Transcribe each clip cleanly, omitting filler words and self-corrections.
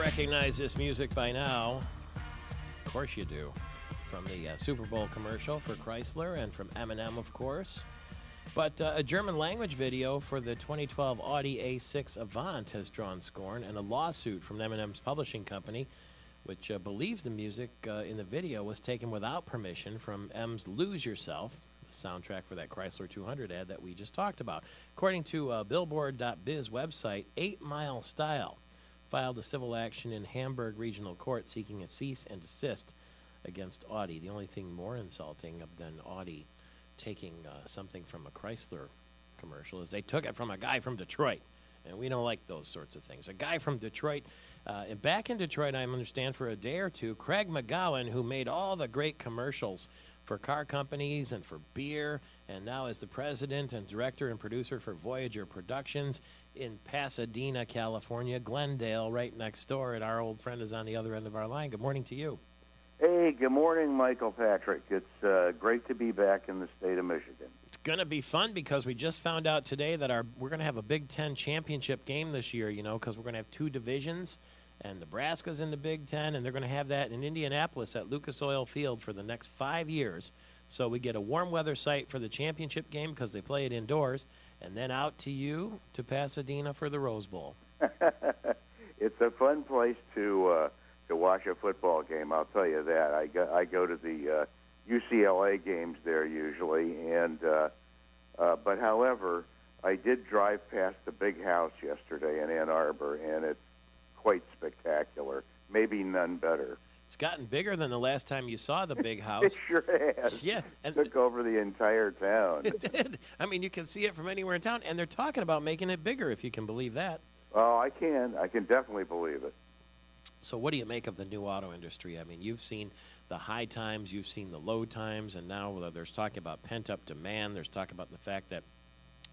recognize this music by now. Of course you do. From the Super Bowl commercial for Chrysler and from Eminem, of course. But a German language video for the 2012 Audi A6 Avant has drawn scorn, and a lawsuit from Eminem's publishing company, which believes the music in the video was taken without permission from M's Lose Yourself, the soundtrack for that Chrysler 200 ad that we just talked about. According to Billboard.biz website, 8 Mile Style filed a civil action in Hamburg Regional Court seeking a cease and desist against Audi. The only thing more insulting than Audi taking something from a Chrysler commercial is they took it from a guy from Detroit, and we don't like those sorts of things. A guy from Detroit, and back in Detroit, I understand, for a day or two, Craig McGowan, who made all the great commercials for car companies and for beer, and now is the president and director and producer for Voyager Productions in Pasadena, California, Glendale, right next door, and our old friend is on the other end of our line. Good morning to you. Hey, good morning, Michael Patrick. It's great to be back in the state of Michigan. It's going to be fun because we just found out today that we're going to have a Big Ten championship game this year, you know, because we're going to have 2 divisions, and Nebraska's in the Big Ten, and they're going to have that in Indianapolis at Lucas Oil Field for the next 5 years. So we get a warm weather site for the championship game because they play it indoors, and then out to you to Pasadena for the Rose Bowl. It's a fun place to watch a football game, I'll tell you that. I go to the UCLA games there usually, and but however, I did drive past the big house yesterday in Ann Arbor, and it's quite spectacular. Maybe none better. It's gotten bigger than the last time you saw the big house. It sure has. Yeah. And took over the entire town. It did. I mean, you can see it from anywhere in town, and they're talking about making it bigger, if you can believe that. Oh, I can. I can definitely believe it. So what do you make of the new auto industry? I mean, you've seen the high times, you've seen the low times, and now there's talk about pent-up demand. There's talk about the fact that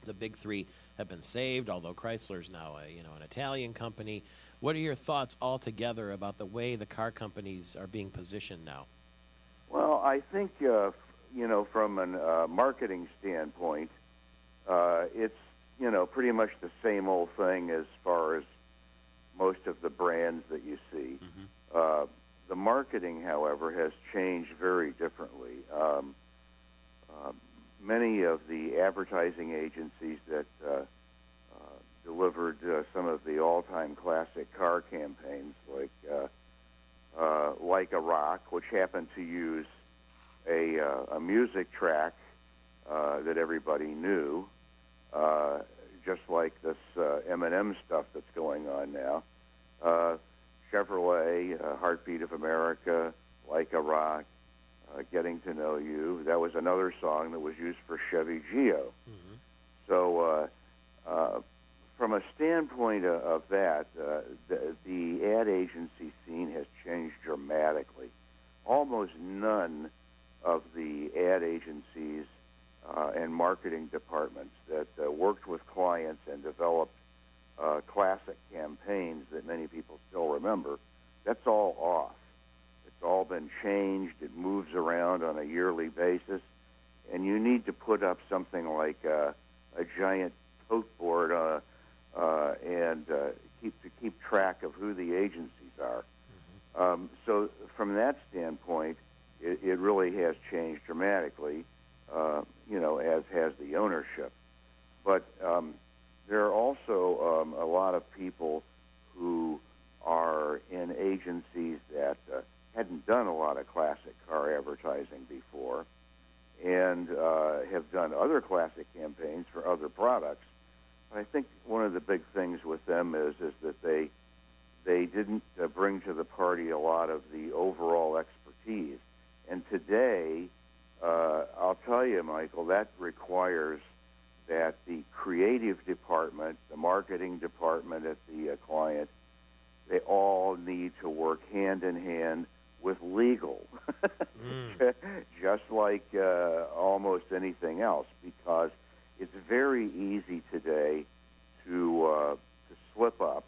the big 3 have been saved, although Chrysler's now an Italian company. What are your thoughts altogether about the way the car companies are being positioned now? Well, I think, from a marketing standpoint, it's, pretty much the same old thing as far as most of the brands that you see. Mm-hmm. The marketing, however, has changed very differently. Many of the advertising agencies that delivered some of the all-time classic car campaigns, like a Rock, which happened to use a music track that everybody knew, just like this Eminem stuff that's going on now. Chevrolet, Heartbeat of America, Like a Rock, Getting to Know You. That was another song that was used for Chevy Geo. Mm-hmm. So from a standpoint of that, the ad agency scene has changed dramatically. Almost none of the ad agencies and marketing departments that worked with clients and developed classic campaigns that many people still remember, that's all off. It's all been changed. It moves around on a yearly basis, and you need to put up something like a giant tote board and keep track of who the agencies are. Mm-hmm. So from that standpoint, it really has changed dramatically, as has the ownership. But there are also a lot of people who are in agencies that hadn't done a lot of classic car advertising before and have done other classic campaigns for other products. I think one of the big things with them is that they didn't bring to the party a lot of the overall expertise. And today, I'll tell you, Michael, that requires that the creative department, the marketing department at the client, they all need to work hand in hand with legal, just like almost anything else, because it's very easy today to slip up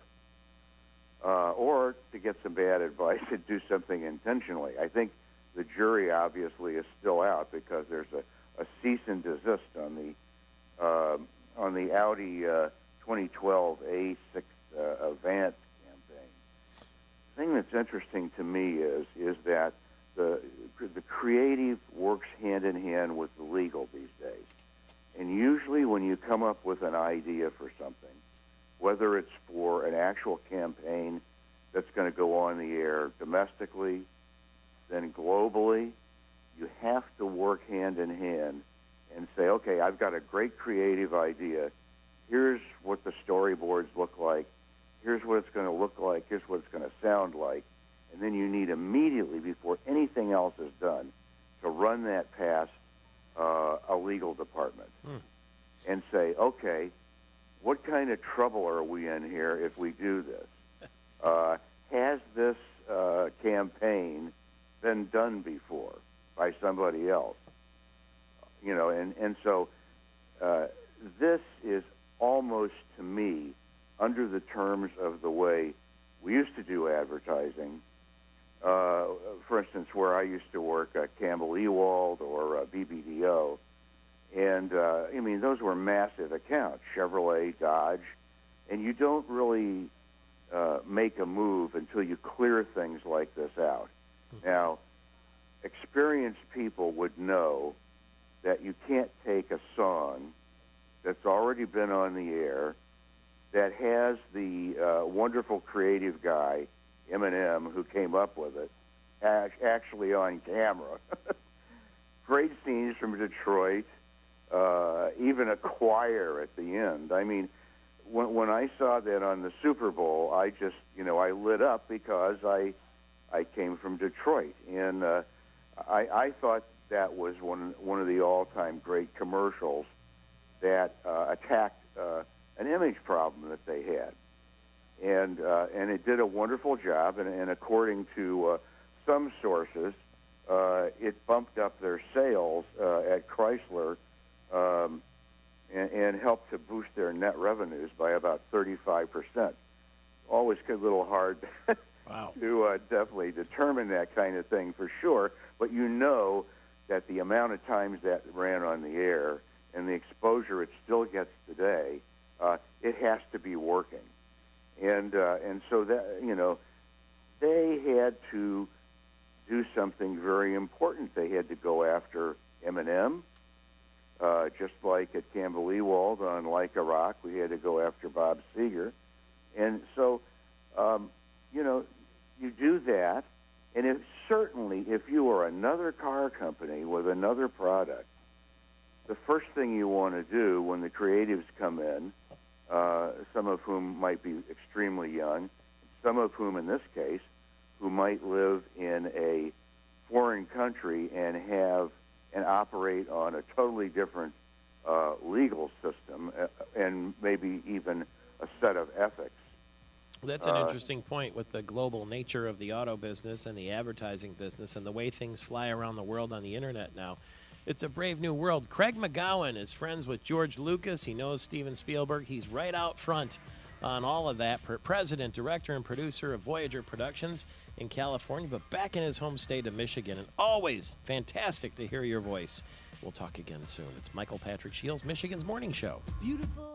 or to get some bad advice and do something intentionally. I think the jury obviously is still out because there's a cease and desist on the Audi 2012 A6 Avant campaign. thing that's interesting to me is that the creative works hand in hand with the legal these days. And usually when you come up with an idea for something, whether it's for an actual campaign that's going to go on the air domestically, then globally, you have to work hand in hand and say, okay, I've got a great creative idea. Here's what the storyboards look like. Here's what it's going to look like. Here's what it's going to sound like. And then you need immediately, before anything else is done, to run that past a legal department and say, okay, what kind of trouble are we in here if we do this? Has this campaign been done before by somebody else? You know, and so this is almost, to me, under the terms of the way we used to do advertising. For instance, where I used to work at Campbell Ewald or BBDO, and I mean, those were massive accounts, Chevrolet, Dodge, and you don't really make a move until you clear things like this out. Now, experienced people would know that you can't take a song that's already been on the air, that has the wonderful creative guy, Eminem, who came up with it, actually on camera. Great scenes from Detroit, even a choir at the end. I mean, when I saw that on the Super Bowl, I just, I lit up because I came from Detroit. And I thought that was one of the all-time great commercials that attacked an image problem that they had. And it did a wonderful job, and according to some sources, it bumped up their sales at Chrysler and helped to boost their net revenues by about 35%. Always a little hard Wow. to definitely determine that kind of thing for sure, but you know that the amount of times that ran on the air and the exposure it still gets today, it has to be working. And so that, they had to do something very important. They had to go after Eminem, just like at Campbell Ewald on Like a Rock, we had to go after Bob Seger. And so, you do that, and certainly if you are another car company with another product, the first thing you want to do when the creatives come in, some of whom might be extremely young, some of whom in this case, who might live in a foreign country and operate on a totally different legal system and maybe even a set of ethics. That's an interesting point with the global nature of the auto business and the advertising business and the way things fly around the world on the internet now. It's a brave new world. Craig McGowan is friends with George Lucas. He knows Steven Spielberg. He's right out front on all of that. President, director, and producer of Voyager Productions in California, but back in his home state of Michigan. And always fantastic to hear your voice. We'll talk again soon. It's Michael Patrick Shields, Michigan's Morning Show. Beautiful.